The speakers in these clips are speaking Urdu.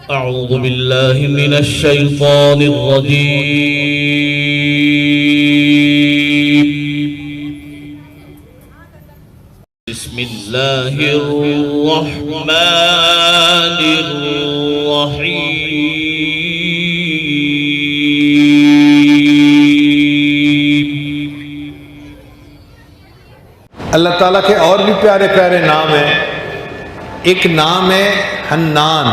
أعوذ بالله من الشيطان الرجيم. بسم الله الرحمن الرحيم. اللہ تعالیٰ کے اور بھی پیارے پیارے نام ہیں. ایک نام ہے حنان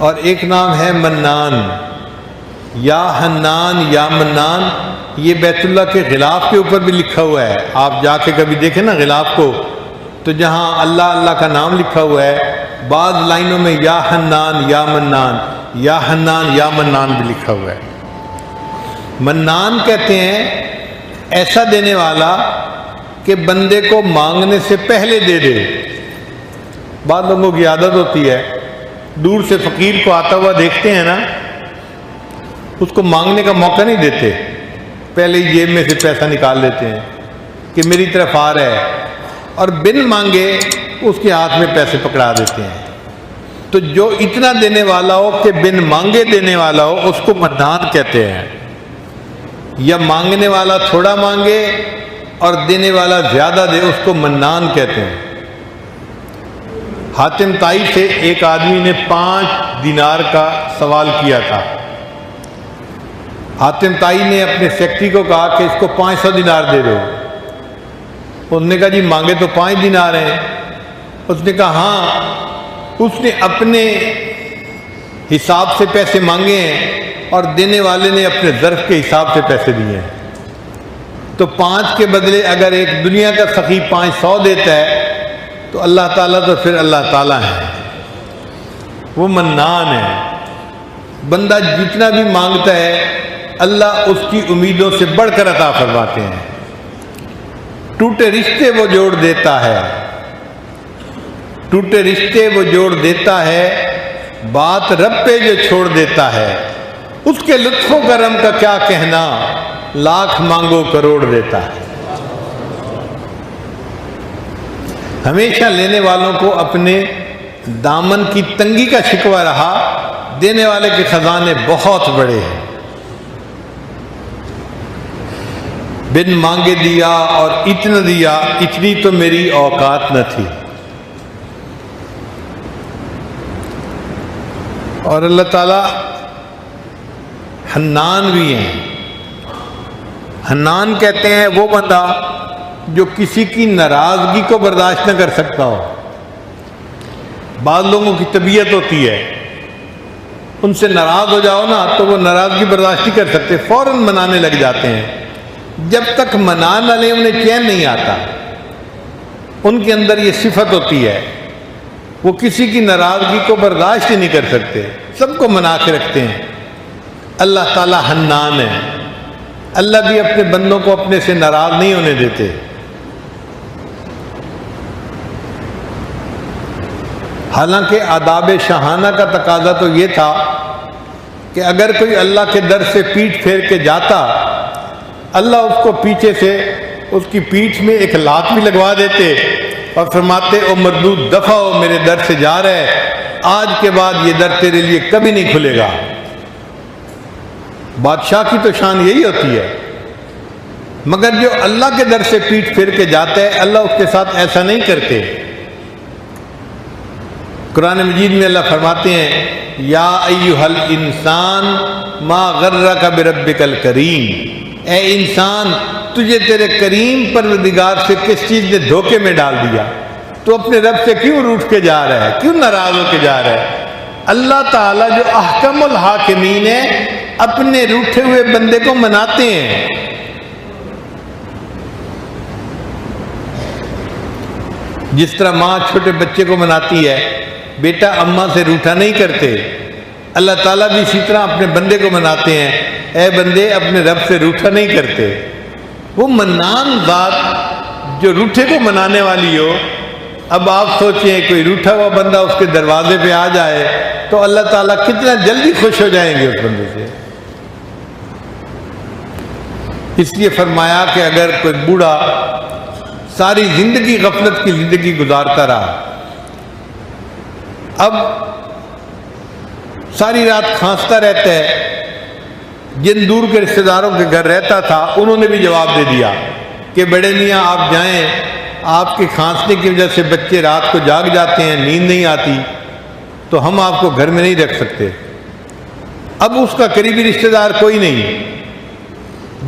اور ایک نام ہے منان. یا حنان یا منان یہ بیت اللہ کے غلاف کے اوپر بھی لکھا ہوا ہے. آپ جا کے کبھی دیکھیں نا غلاف کو، تو جہاں اللہ اللہ کا نام لکھا ہوا ہے بعض لائنوں میں یا حنان یا منان، یا حنان یا منان بھی لکھا ہوا ہے. منان کہتے ہیں ایسا دینے والا کہ بندے کو مانگنے سے پہلے دے دے. بعض لوگوں کی عادت ہوتی ہے دور سے فقیر کو آتا ہوا دیکھتے ہیں نا، اس کو مانگنے کا موقع نہیں دیتے، پہلے ہی جیب میں سے پیسہ نکال لیتے ہیں کہ میری طرف آ رہا ہے، اور بن مانگے اس کے ہاتھ میں پیسے پکڑا دیتے ہیں. تو جو اتنا دینے والا ہو کہ بن مانگے دینے والا ہو اس کو منان کہتے ہیں. یا مانگنے والا تھوڑا مانگے اور دینے والا زیادہ دے اس کو منان کہتے ہیں. حاتم طائی سے ایک آدمی نے 5 دینار کا سوال کیا تھا. حاتم طائی نے اپنے سیکرٹری کو کہا کہ اس کو 500 دینار دے دو. انہوں نے کہا جی مانگے تو 5 دینار ہیں. اس نے کہا ہاں، اس نے اپنے حساب سے پیسے مانگے ہیں اور دینے والے نے اپنے ظرف کے حساب سے پیسے دیے ہیں. تو 5 کے بدلے اگر ایک دنیا کا سخی 500 دیتا ہے تو اللہ تعالیٰ تو پھر اللہ تعالیٰ ہے، وہ منان ہے. بندہ جتنا بھی مانگتا ہے اللہ اس کی امیدوں سے بڑھ کر عطا فرماتے ہیں. ٹوٹے رشتے وہ جوڑ دیتا ہے، ٹوٹے رشتے وہ جوڑ دیتا ہے، بات رب پہ جو چھوڑ دیتا ہے، اس کے لطف و کرم کا کیا کہنا، لاکھ مانگو کروڑ دیتا ہے. ہمیشہ لینے والوں کو اپنے دامن کی تنگی کا شکوہ رہا، دینے والے کے خزانے بہت بڑے ہیں. بن مانگے دیا اور اتنا دیا، اتنی تو میری اوقات نہ تھی. اور اللہ تعالیٰ حنان بھی ہیں. حنان کہتے ہیں وہ بندہ جو کسی کی ناراضگی کو برداشت نہ کر سکتا ہو. بعض لوگوں کی طبیعت ہوتی ہے ان سے ناراض ہو جاؤ نا تو وہ ناراضگی برداشت نہیں کر سکتے، فوراً منانے لگ جاتے ہیں. جب تک منا نہ لیں انہیں چین نہیں آتا. ان کے اندر یہ صفت ہوتی ہے، وہ کسی کی ناراضگی کو برداشت ہی نہیں کر سکتے، سب کو منا کے رکھتے ہیں. اللہ تعالیٰ حنان ہے. اللہ بھی اپنے بندوں کو اپنے سے ناراض نہیں ہونے دیتے. حالانکہ آداب شاہانہ کا تقاضا تو یہ تھا کہ اگر کوئی اللہ کے در سے پیٹھ پھیر کے جاتا، اللہ اس کو پیچھے سے اس کی پیٹھ میں ایک لات بھی لگوا دیتے اور فرماتے او مردود دفع ہو، میرے در سے جا رہے، آج کے بعد یہ در تیرے لیے کبھی نہیں کھلے گا. بادشاہ کی تو شان یہی ہوتی ہے. مگر جو اللہ کے در سے پیٹھ پھیر کے جاتا ہے اللہ اس کے ساتھ ایسا نہیں کرتے. قرآن مجید میں اللہ فرماتے ہیں یا ایھا الانسان ما غرک بربک الکریم، اے انسان تجھے تیرے کریم پروردگار سے کس چیز نے دھوکے میں ڈال دیا؟ تو اپنے رب سے کیوں روٹھ کے جا رہا ہے، کیوں ناراض ہو کے جا رہا ہے؟ اللہ تعالیٰ جو احکم الحاکمین ہے اپنے روٹھے ہوئے بندے کو مناتے ہیں. جس طرح ماں چھوٹے بچے کو مناتی ہے، بیٹا اماں سے روٹھا نہیں کرتے، اللہ تعالیٰ بھی اسی طرح اپنے بندے کو مناتے ہیں، اے بندے اپنے رب سے روٹھا نہیں کرتے. وہ منان ذات جو روٹھے کو منانے والی ہو. اب آپ سوچیں کوئی روٹھا ہوا بندہ اس کے دروازے پہ آ جائے تو اللہ تعالیٰ کتنا جلدی خوش ہو جائیں گے اس بندے سے. اس لیے فرمایا کہ اگر کوئی بوڑھا ساری زندگی غفلت کی زندگی گزارتا رہا اب ساری رات کھانستا رہتا ہے. جن دور کے رشتہ داروں کے گھر رہتا تھا انہوں نے بھی جواب دے دیا کہ بڑے میاں آپ جائیں, آپ کے کھانسنے کی وجہ سے بچے رات کو جاگ جاتے ہیں, نیند نہیں آتی, تو ہم آپ کو گھر میں نہیں رکھ سکتے. اب اس کا قریبی رشتہ دار کوئی نہیں,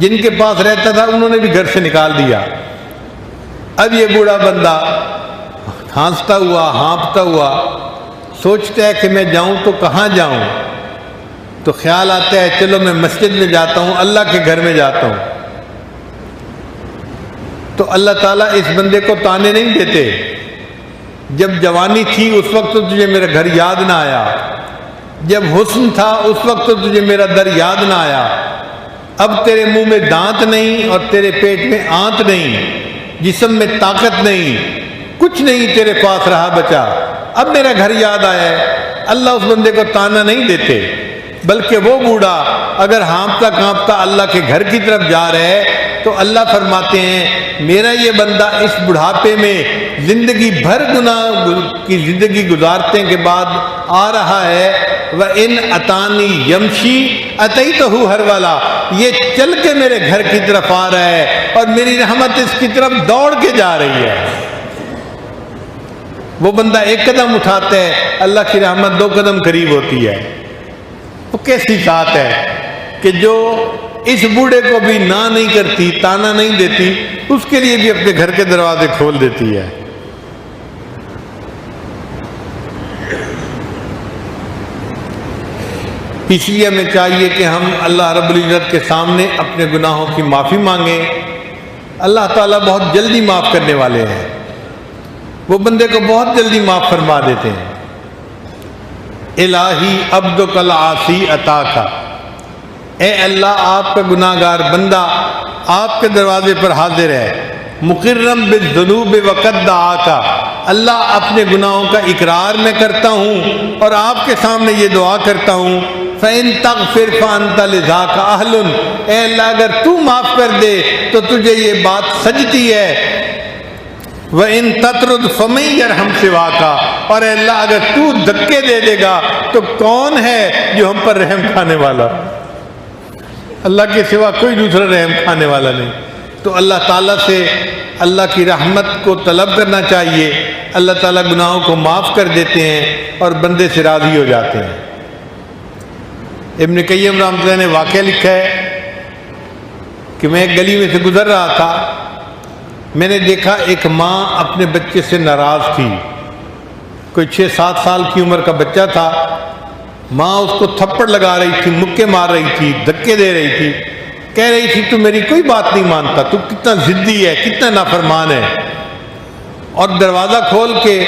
جن کے پاس رہتا تھا انہوں نے بھی گھر سے نکال دیا. اب یہ بوڑھا بندہ کھانستا ہوا, ہانپتا ہوا سوچتا ہے کہ میں جاؤں تو کہاں جاؤں. تو خیال آتا ہے چلو میں مسجد میں جاتا ہوں, اللہ کے گھر میں جاتا ہوں. تو اللہ تعالیٰ اس بندے کو تانے نہیں دیتے, جب جوانی تھی اس وقت تو تجھے میرا گھر یاد نہ آیا, جب حسن تھا اس وقت تو تجھے میرا در یاد نہ آیا, اب تیرے منہ میں دانت نہیں اور تیرے پیٹ میں آنت نہیں, جسم میں طاقت نہیں, کچھ نہیں تیرے پاس رہا بچا, اب میرا گھر یاد آیا ہے. اللہ اس بندے کو تانا نہیں دیتے, بلکہ وہ بوڑھا اگر ہانپتا کانپتا اللہ کے گھر کی طرف جا رہا ہے تو اللہ فرماتے ہیں میرا یہ بندہ اس بڑھاپے میں زندگی بھر گناہ کی زندگی گزارنے کے بعد آ رہا ہے. وَإِنْ أَتَانِي يَمْشِي أَتَيْتُهُ هَرْوَلًا, یہ چل کے میرے گھر کی طرف آ رہا ہے اور میری رحمت اس کی طرف دوڑ کے جا رہی ہے. وہ بندہ ایک قدم اٹھاتا ہے, اللہ کی رحمت 2 قدم قریب ہوتی ہے. وہ کیسی ذات ہے کہ جو اس بوڑھے کو بھی نہ نہیں کرتی, تانا نہیں دیتی, اس کے لیے بھی اپنے گھر کے دروازے کھول دیتی ہے. اس لیے ہمیں چاہیے کہ ہم اللہ رب العزت کے سامنے اپنے گناہوں کی معافی مانگیں. اللہ تعالیٰ بہت جلدی معاف کرنے والے ہیں, وہ بندے کو بہت جلدی معاف فرما دیتے ہیں. الہی عبدک العاصی عطاکا, اے اللہ آپ کا گناہ گار بندہ آپ کے دروازے پر حاضر ہے. مقرم بالذنوب وقد دعاکا, اللہ اپنے گناہوں کا اقرار میں کرتا ہوں اور آپ کے سامنے یہ دعا کرتا ہوں. فَإِن تَغْفِرْ فَأَنْتَ لِذَاكَ أَهْلٌ, اے اللہ اگر تو معاف کر دے تو تجھے یہ بات سجتی ہے. وَإِن تَطْرُدْ فَمَن يَرْحَمْ سِوَاكَ, اور اے اللہ اگر تو دھکے دے دے گا تو کون ہے جو ہم پر رحم کھانے والا, اللہ کے سوا کوئی دوسرا رحم کھانے والا نہیں. تو اللہ تعالیٰ سے اللہ کی رحمت کو طلب کرنا چاہیے. اللہ تعالیٰ گناہوں کو معاف کر دیتے ہیں اور بندے سے راضی ہو جاتے ہیں. ابن قیم رحمۃ اللہ نے واقعہ لکھا ہے کہ میں ایک گلی میں سے گزر رہا تھا, میں نے دیکھا ایک ماں اپنے بچے سے ناراض تھی. کوئی 6-7 سال کی عمر کا بچہ تھا. ماں اس کو تھپڑ لگا رہی تھی, مکے مار رہی تھی, دھکے دے رہی تھی, کہہ رہی تھی تو میری کوئی بات نہیں مانتا, تو کتنا ضدی ہے, کتنا نافرمان ہے. اور دروازہ کھول کے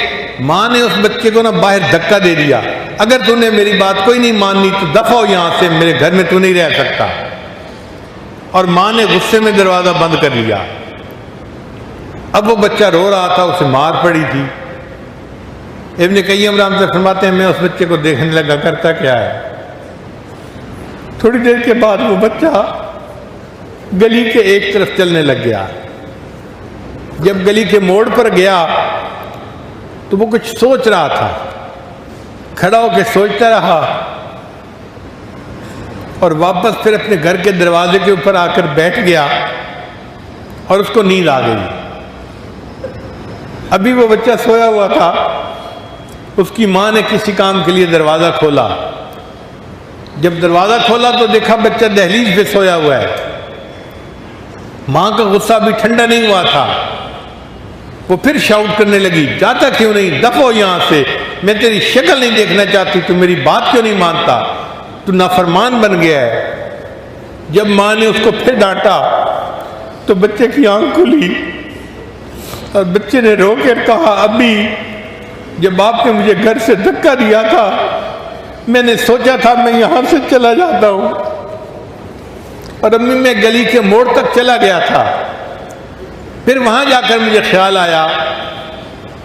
ماں نے اس بچے کو باہر دھکا دے دیا, اگر تو نے میری بات کوئی نہیں ماننی تو دفع ہو یہاں سے, میرے گھر میں تو نہیں رہ سکتا. اور ماں نے غصے میں دروازہ بند کر لیا. اب وہ بچہ رو رہا تھا, اسے مار پڑی تھی. ابن قیم رحمۃ اللہ فرماتے ہیں میں اس بچے کو دیکھنے لگا کرتا کیا ہے. تھوڑی دیر کے بعد وہ بچہ گلی کے ایک طرف چلنے لگ گیا. جب گلی کے موڑ پر گیا تو وہ کچھ سوچ رہا تھا, کھڑا ہو کے سوچتا رہا اور واپس پھر اپنے گھر کے دروازے کے اوپر آ کر بیٹھ گیا اور اس کو نیند آ گئی. ابھی وہ بچہ سویا ہوا تھا, اس کی ماں نے کسی کام کے لیے دروازہ کھولا. جب دروازہ کھولا تو دیکھا بچہ دہلیز پہ سویا ہوا ہے. ماں کا غصہ بھی ٹھنڈا نہیں ہوا تھا. وہ پھر شاؤٹ کرنے لگی, جاتا کیوں نہیں, دفع ہو یہاں سے, میں تیری شکل نہیں دیکھنا چاہتی, تو میری بات کیوں نہیں مانتا, تو نافرمان بن گیا ہے. جب ماں نے اس کو پھر ڈانٹا تو بچے کی آنکھ کھلی اور بچے نے رو کر کہا ابھی جب آپ نے مجھے گھر سے دھکا دیا تھا میں نے سوچا تھا میں یہاں سے چلا جاتا ہوں, اور امی میں گلی کے موڑ تک چلا گیا تھا. پھر وہاں جا کر مجھے خیال آیا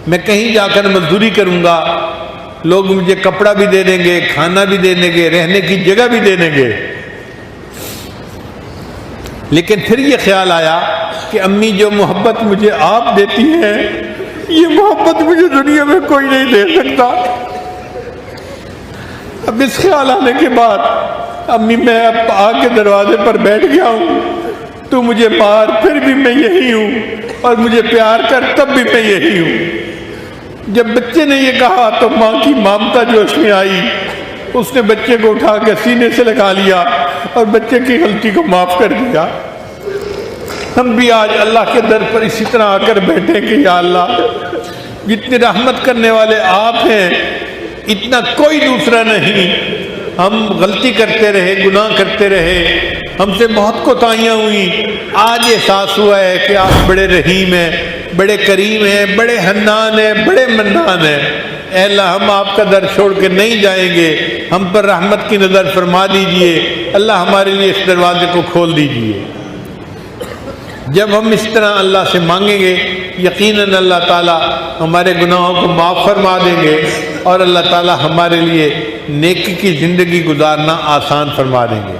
میں کہیں جا کر مزدوری کروں گا, لوگ مجھے کپڑا بھی دے دیں گے, کھانا بھی دے دیں گے, رہنے کی جگہ بھی دے دیں گے. لیکن پھر یہ خیال آیا کہ امی جو محبت مجھے آپ دیتی ہیں یہ محبت مجھے دنیا میں کوئی نہیں دے سکتا. اب اس خیال آنے کے بعد امی میں اب آگ کے دروازے پر بیٹھ گیا ہوں، تو مجھے مار پھر بھی میں یہی ہوں، اور مجھے پیار کر تب بھی میں یہی ہوں۔ جب بچے نے یہ کہا تو ماں کی ممتا جوش میں آئی، اس نے بچے کو اٹھا کے سینے سے لگا لیا اور بچے کی غلطی کو معاف کر دیا۔ ہم بھی آج اللہ کے در پر اسی طرح آ کر بیٹھے کہ یا اللہ، جتنی رحمت کرنے والے آپ ہیں اتنا کوئی دوسرا نہیں۔ ہم غلطی کرتے رہے، گناہ کرتے رہے، ہم سے بہت کوتاہیاں ہوئیں، آج احساس ہوا ہے کہ آپ بڑے رحیم ہیں، بڑے کریم ہیں، بڑے حنان ہیں، بڑے منان ہیں۔ اے اللہ، ہم آپ کا در چھوڑ کے نہیں جائیں گے، ہم پر رحمت کی نظر فرما دیجئے، اللہ ہمارے لیے اس دروازے کو کھول دیجئے۔ جب ہم اس طرح اللہ سے مانگیں گے، یقیناً اللہ تعالیٰ ہمارے گناہوں کو معاف فرما دیں گے، اور اللہ تعالیٰ ہمارے لیے نیکی کی زندگی گزارنا آسان فرما دیں گے۔